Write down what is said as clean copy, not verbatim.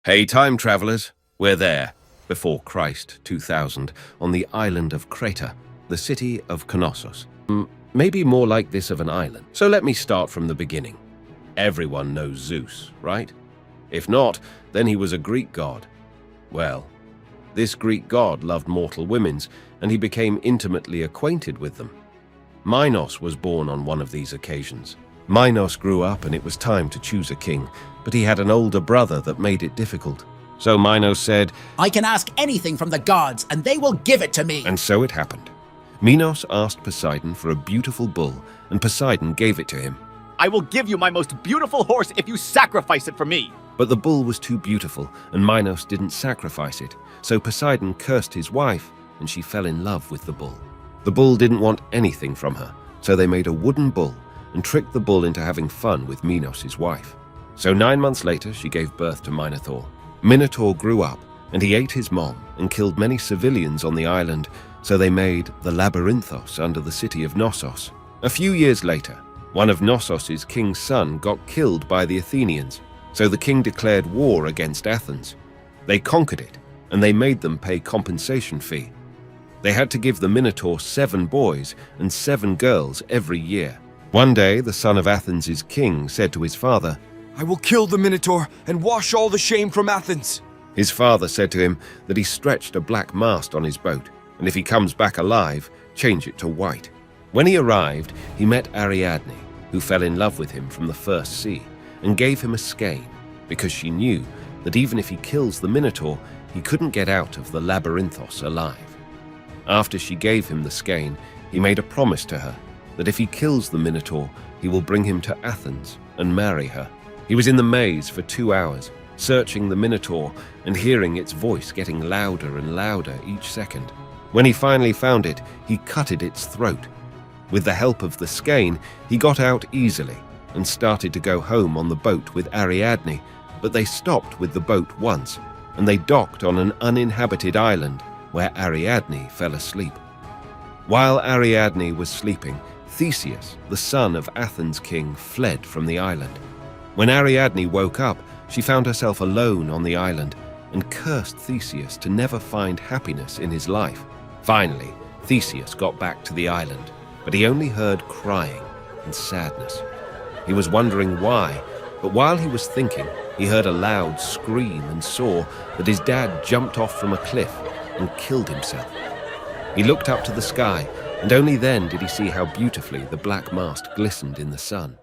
Hey, time travelers, we're there, before Christ 2000, on the island of Creta, the city of Knossos. Maybe more like this of an island. So let me start from the beginning. Everyone knows Zeus, right? If not, then he was a Greek god. Well, this Greek god loved mortal women, and he became intimately acquainted with them. Minos was born on one of these occasions. Minos grew up and it was time to choose a king, but he had an older brother that made it difficult. So Minos said, I can ask anything from the gods, and they will give it to me. and so it happened. Minos asked Poseidon for a beautiful bull, and Poseidon gave it to him. I will give you my most beautiful horse if you sacrifice it for me. But the bull was too beautiful, and Minos didn't sacrifice it, so Poseidon cursed his wife, and she fell in love with the bull. The bull didn't want anything from her, so they made a wooden bull and tricked the bull into having fun with Minos' wife. So 9 months later, she gave birth to Minotaur. Minotaur grew up, and he ate his mom and killed many civilians on the island, so they made the Labyrinthos under the city of Knossos. A few years later, one of Knossos' king's son got killed by the Athenians, so the king declared war against Athens. They conquered it, and they made them pay compensation fee. They had to give the Minotaur 7 boys and 7 girls every year. One day, the son of Athens' king said to his father, I will kill the Minotaur and wash all the shame from Athens. His father said to him that he stretched a black mast on his boat, and if he comes back alive, change it to white. When he arrived, he met Ariadne, who fell in love with him from the first see, and gave him a skein, because she knew that even if he kills the Minotaur, he couldn't get out of the Labyrinthos alive. After she gave him the skein, he made a promise to her that if he kills the Minotaur, he will bring him to Athens and marry her. He was in the maze for 2 hours, searching the Minotaur and hearing its voice getting louder and louder each second. When he finally found it, he cutted its throat. With the help of the skein, he got out easily and started to go home on the boat with Ariadne, but they stopped with the boat once, and they docked on an uninhabited island where Ariadne fell asleep. While Ariadne was sleeping, Theseus, the son of Athens' king, fled from the island. When Ariadne woke up, she found herself alone on the island and cursed Theseus to never find happiness in his life. Finally, Theseus got back to the island, but he only heard crying and sadness. He was wondering why, but while he was thinking, he heard a loud scream and saw that his dad jumped off from a cliff and killed himself. He looked up to the sky, and only then did he see how beautifully the black mast glistened in the sun.